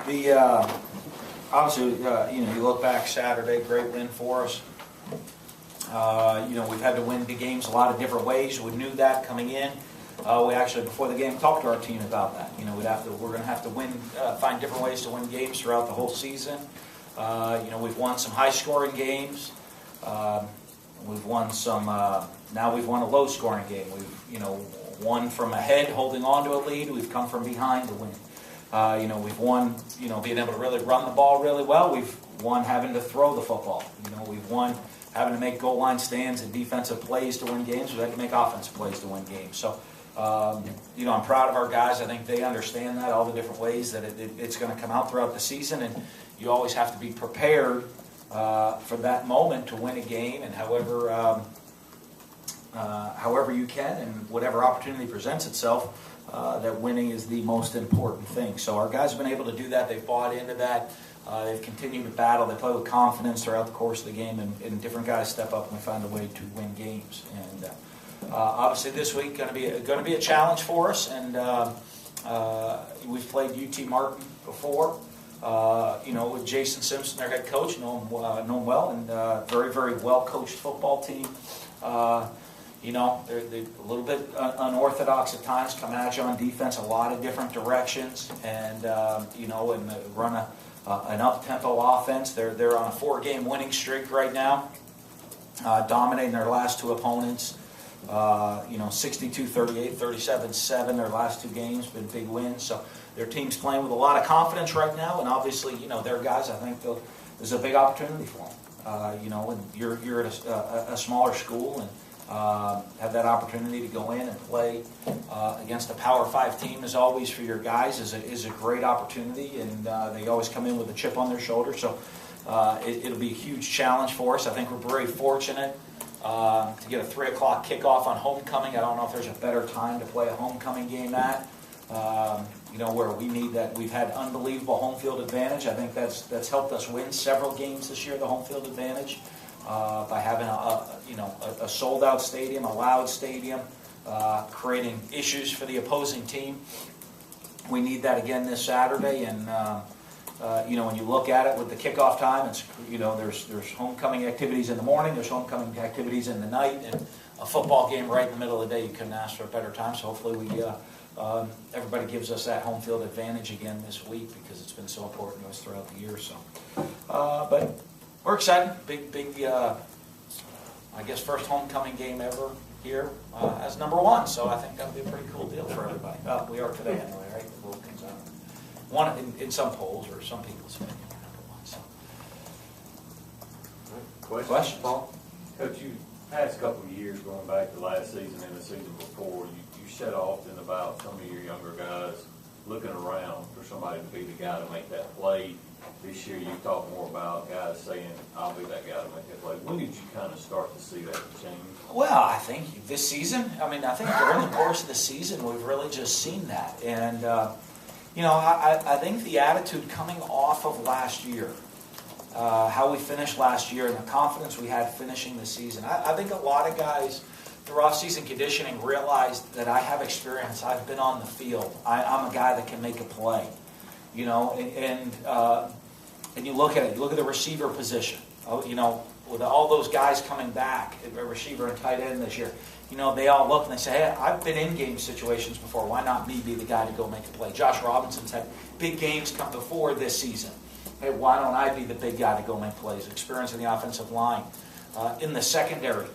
The obviously, you look back Saturday, great win for us. We've had to win the games a lot of different ways. We knew that coming in. We actually, before the game, talked to our team about that. We're going to have to win, find different ways to win games throughout the whole season. We've won some high-scoring games. We've won some. Now we've won a low-scoring game. We've, won from ahead, holding on to a lead. We've come from behind to win. We've won, being able to really run the ball really well. We've won having to throw the football. We've won having to make goal line stands and defensive plays to win games. We've had to make offensive plays to win games. So, I'm proud of our guys. I think they understand that, all the different ways that it's going to come out throughout the season. And you always have to be prepared for that moment to win a game, and however you can and whatever opportunity presents itself, that winning is the most important thing. So our guys have been able to do that. They've bought into that. They've continued to battle. They play with confidence throughout the course of the game, and different guys step up and find a way to win games. And obviously this week going to be a challenge for us. And we've played UT Martin before. With Jason Simpson, their head coach, know him well, and very, very well coached football team. They're a little bit unorthodox at times, come at you on defense, a lot of different directions, and run an up-tempo offense. They're on a 4-game winning streak right now, dominating their last two opponents. 62-38, 37-7, their last two games, been big wins. So their team's playing with a lot of confidence right now, and obviously, their guys, I think there's a big opportunity for them. And you're at a smaller school, and have that opportunity to go in and play against a Power 5 team, as always, for your guys is a great opportunity, and they always come in with a chip on their shoulder. So it'll be a huge challenge for us. I think we're very fortunate to get a 3 o'clock kickoff on homecoming. I don't know if there's a better time to play a homecoming game at. Where we need that. We've had unbelievable home field advantage. I think that's helped us win several games this year, the home field advantage. By having a sold-out stadium, a loud stadium, creating issues for the opposing team. We need that again this Saturday, and when you look at it with the kickoff time, it's there's homecoming activities in the morning, there's homecoming activities in the night, and a football game right in the middle of the day. You couldn't ask for a better time. So hopefully everybody gives us that home field advantage again this week, because it's been so important to us throughout the year. So, but. We're excited. Big, I guess, first homecoming game ever here as number 1. So I think that'll be a pretty cool deal for everybody. We are today anyway, right? The vote comes out. One in some polls, or some people's opinion, we're number 1. So. Questions, Paul? Coach, you past couple of years, going back to last season and the season before, you said often about some of your younger guys looking around for somebody to be the guy to make that play. This year you talk more about guys saying, I'll be that guy to make that play. When did you kind of start to see that change? Well, I think this season, I think during the course of the season, we've really just seen that. And, I think the attitude coming off of last year, how we finished last year and the confidence we had finishing the season, I think a lot of guys through off-season conditioning realized that I have experience. I've been on the field. I'm a guy that can make a play. And you look at it. You look at the receiver position. With all those guys coming back, a receiver and tight end this year, they all look and they say, "Hey, I've been in game situations before. Why not me be the guy to go make a play?" Josh Robinson's had big games come before this season. Hey, why don't I be the big guy to go make plays? Experience in the offensive line, in the secondary.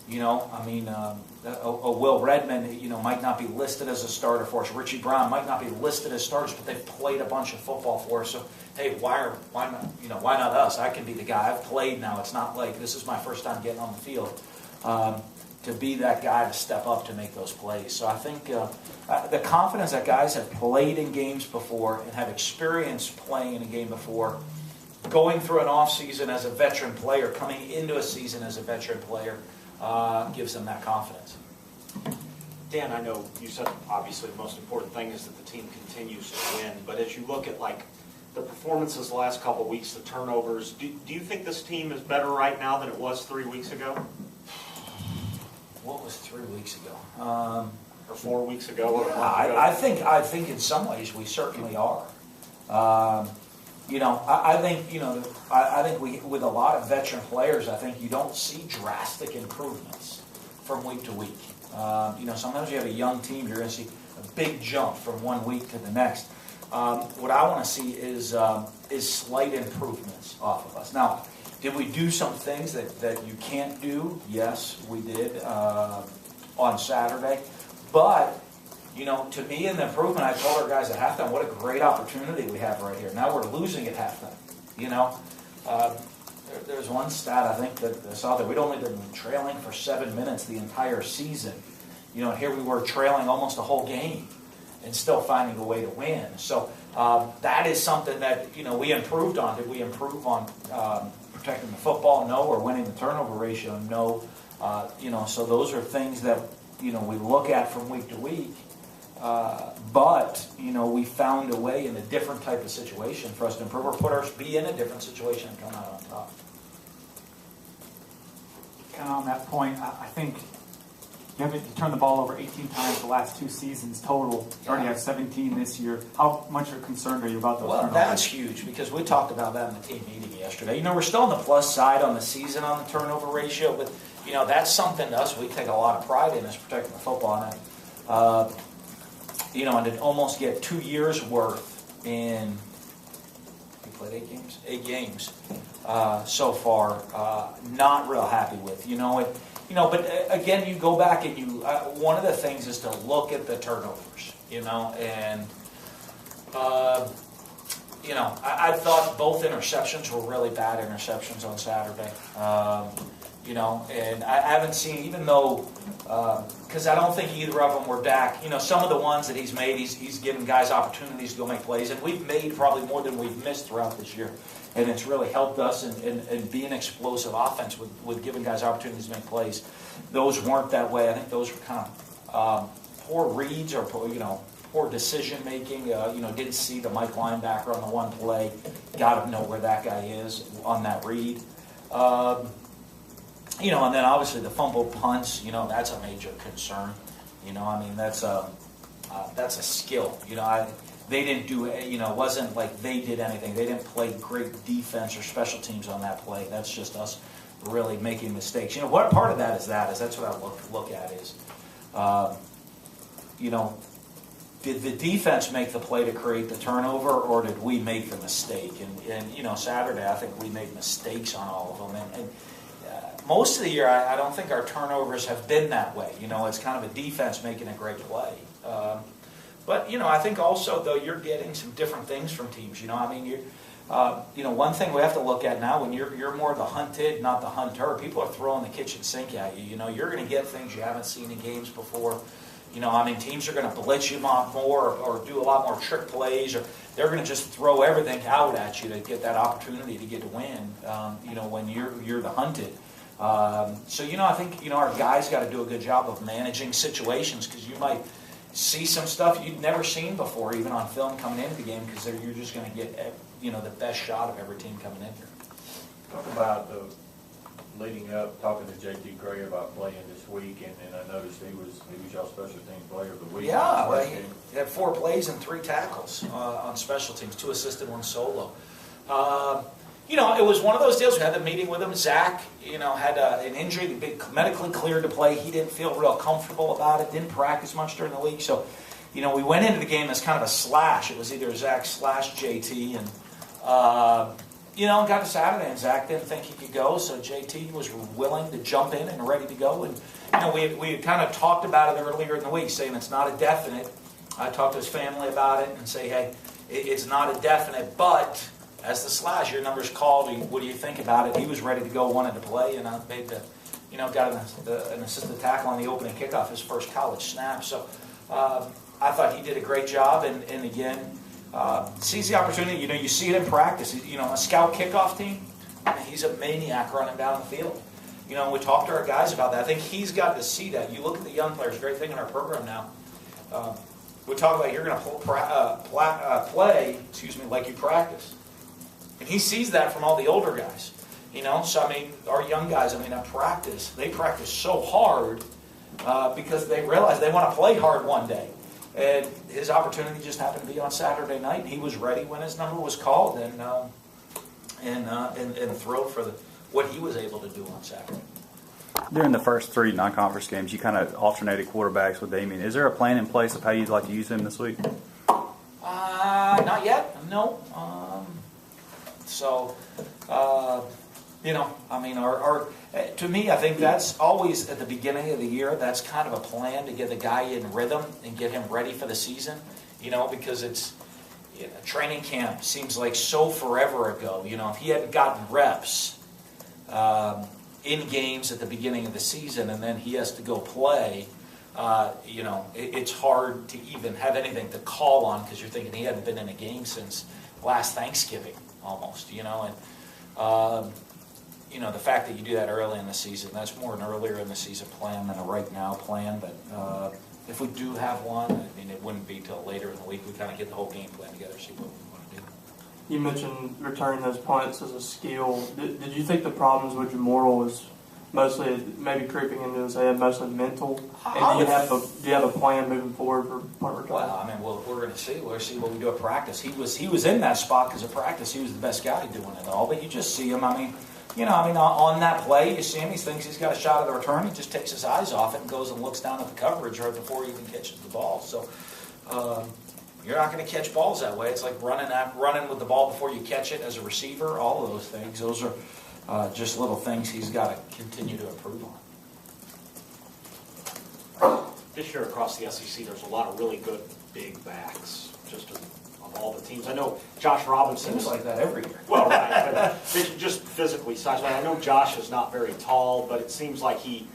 Will Redmond, might not be listed as a starter for us. Richie Brown might not be listed as starters, but they've played a bunch of football for us. So, hey, why not us? I can be the guy. I've played now. It's not like this is my first time getting on the field. To be that guy to step up to make those plays. So I think the confidence that guys have played in games before and have experience playing in a game before, going through an off season as a veteran player, coming into a season as a veteran player, gives them that confidence. Dan, I know you said obviously the most important thing is that the team continues to win, but as you look at the performances the last couple of weeks, the turnovers, do you think this team is better right now than it was 3 weeks ago? What was 3 weeks ago? Or 4 weeks ago? Or I think in some ways we certainly are. I think, I think with a lot of veteran players, I think you don't see drastic improvements from week to week. Sometimes you have a young team, you're going to see a big jump from one week to the next. What I want to see is slight improvements off of us. Now, did we do some things that you can't do? Yes, we did on Saturday. But, to me, in the improvement, I told our guys at halftime, what a great opportunity we have right here. Now we're losing at halftime. There's one stat, I think, that I saw that we'd only been trailing for 7 minutes the entire season. And here we were trailing almost the whole game and still finding a way to win. So that is something that, we improved on. Did we improve on protecting the football? No. Or winning the turnover ratio? No. So those are things that, we look at from week to week. But we found a way in a different type of situation for us to improve or be in a different situation and come out on top. Kind of on that point, I think you turned the ball over 18 times the last 2 seasons total. You already have 17 this year. How much concerned are you about those turnovers? Well, that's huge because we talked about that in the team meeting yesterday. We're still on the plus side on the season on the turnover ratio, but, that's something to us we take a lot of pride in is protecting the football. And to almost get 2 years worth in, we played 8 games? 8 games so far. Not real happy with. But again, you go back and one of the things is to look at the turnovers, and I thought both interceptions were really bad interceptions on Saturday. And I haven't seen, even though, because I don't think either of them were Dak. Some of the ones that he's made, he's given guys opportunities to go make plays, and we've made probably more than we've missed throughout this year. And it's really helped us in being an explosive offense with giving guys opportunities to make plays. Those weren't that way. I think those were kind of poor reads or poor decision making. Didn't see the Mike linebacker on the one play. Got to know where that guy is on that read. And then obviously the fumble punts. That's a major concern. That's a skill. They didn't do it. It wasn't like they did anything. They didn't play great defense or special teams on that play. That's just us really making mistakes. What part of that is that's what I look at is, did the defense make the play to create the turnover, or did we make the mistake? And Saturday, I think we made mistakes on all of them. And most of the year, I don't think our turnovers have been that way. It's kind of a defense making a great play. But I think also though you're getting some different things from teams. One thing we have to look at now when you're more the hunted, not the hunter. People are throwing the kitchen sink at you. You're going to get things you haven't seen in games before. Teams are going to blitz you more or do a lot more trick plays, or they're going to just throw everything out at you to get that opportunity to get to win. When you're the hunted. I think our guys got to do a good job of managing situations because you might see some stuff you'd never seen before, even on film coming into the game, because you're just going to get the best shot of every team coming in here. Talk about leading up, talking to J.T. Gray about playing this week, and I noticed he was y'all special teams player of the week. Yeah, well, he had 4 plays and 3 tackles on special teams, 2 assisted, 1 solo. It was one of those deals. We had the meeting with him. Zach, had an injury, been medically cleared to play. He didn't feel real comfortable about it. Didn't practice much during the week. So, we went into the game as kind of a slash. It was either Zach / JT, and got to Saturday, and Zach didn't think he could go, so JT was willing to jump in and ready to go. And we had kind of talked about it earlier in the week, saying it's not a definite. I talked to his family about it and say, hey, it's not a definite, but as the slash, your number's called. What do you think about it? He was ready to go, wanted to play, and I made got an assisted tackle on the opening kickoff, his first college snap. So I thought he did a great job, and again, sees the opportunity. You see it in practice. A scout kickoff team, he's a maniac running down the field. We talked to our guys about that. I think he's got to see that. You look at the young players, great thing in our program now. We talk about you're going to play, like you practice. And he sees that from all the older guys. So our young guys, at practice, they practice so hard because they realize they want to play hard one day. And his opportunity just happened to be on Saturday night. He was ready when his number was called, and thrilled for what he was able to do on Saturday. During the first 3 non-conference games, you kind of alternated quarterbacks with Damien. Is there a plan in place of how you'd like to use him this week? Not yet, no. To me, I think that's always at the beginning of the year. That's kind of a plan to get the guy in rhythm and get him ready for the season. Because it's training camp seems like so forever ago. If he hadn't gotten reps in games at the beginning of the season, and then he has to go play. It's hard to even have anything to call on because you're thinking he hadn't been in a game since last Thanksgiving almost, the fact that you do that early in the season, that's more an earlier in the season plan than a right now plan. But if we do have one, it wouldn't be till later in the week. We kind of get the whole game plan together, see what we want to do. You mentioned returning those punts as a skill. Did you think the problems with Jamoral was mostly maybe creeping into his head, mostly mental? And do you have a plan moving forward for punt return? Well, we're going to see. We'll see what we do at practice. He was in that spot because of practice. He was the best guy doing it all. But you just see him. On that play, you see him. He thinks he's got a shot at the return. He just takes his eyes off it and goes and looks down at the coverage right before he even catches the ball. So you're not going to catch balls that way. It's like running with the ball before you catch it as a receiver. All of those things. Those are just little things he's got to continue to improve on. This year across the SEC, there's a lot of really good big backs, just on all the teams. I know Josh Robinson Seems like that every year. Well, right, but just physically sized. I know Josh is not very tall, but it seems like he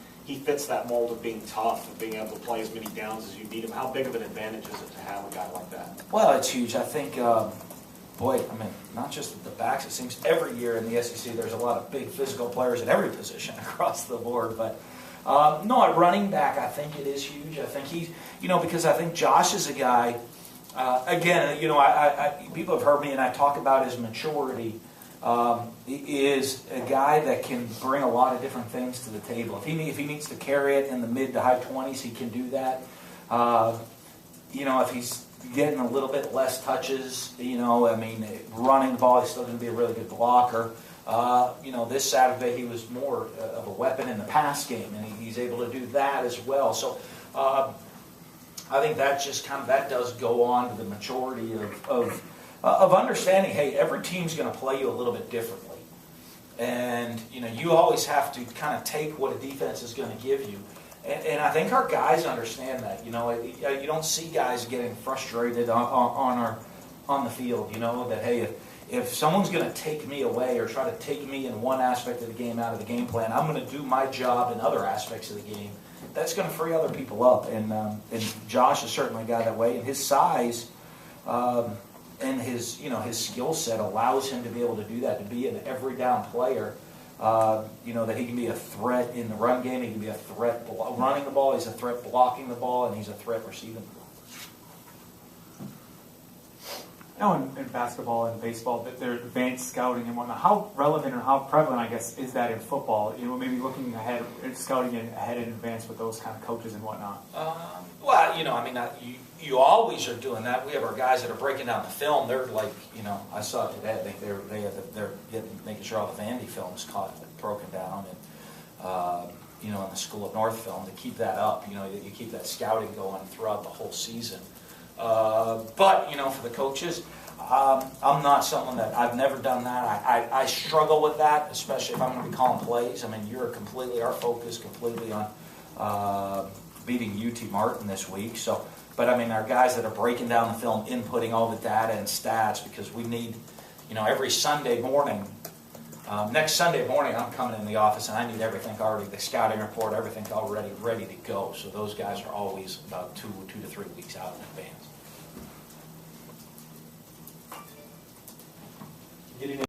fits that mold of being tough and being able to play as many downs as you need him. How big of an advantage is it to have a guy like that? Well, it's huge. I think, not just at the backs. It seems every year in the SEC there's a lot of big physical players at every position across the board. But no, at running back, I think it is huge. I think he's, because I think Josh is a guy. People have heard me and I talk about his maturity. He is a guy that can bring a lot of different things to the table. If he needs to carry it in the mid to high 20s, he can do that. If he's getting a little bit less touches, running the ball, he's still going to be a really good blocker. This Saturday he was more of a weapon in the pass game, and he's able to do that as well. So I think that just that does go on to the maturity of understanding, hey, every team's going to play you a little bit differently. And, you always have to kind of take what a defense is going to give you. And I think our guys understand that. You don't see guys getting frustrated on the field, that, hey, if someone's going to take me away or try to take me in one aspect of the game out of the game plan, I'm going to do my job in other aspects of the game. That's going to free other people up. And Josh is certainly a guy that way. And his size and his skill set allows him to be able to do that, to be an every down player. That he can be a threat in the run game. He can be a threat running the ball. He's a threat blocking the ball, and he's a threat receiving the ball. In basketball and baseball, that they're advanced scouting and whatnot. How relevant or how prevalent, I guess, is that in football? Maybe looking ahead, scouting ahead in advance with those kind of coaches and whatnot. You always are doing that. We have our guys that are breaking down the film. They're like, I saw it today. I think they're making sure all the Vandy film is broken down, and in the School of North film to keep that up. You keep that scouting going throughout the whole season. But for the coaches, I'm not someone that I've never done that. I struggle with that, especially if I'm going to be calling plays. Our focus completely on beating UT Martin this week. So. But our guys that are breaking down the film, inputting all the data and stats, because we need, every Sunday morning, next Sunday morning, I'm coming in the office and I need everything already, the scouting report, everything already ready to go. So those guys are always about 2 to 3 weeks out in advance.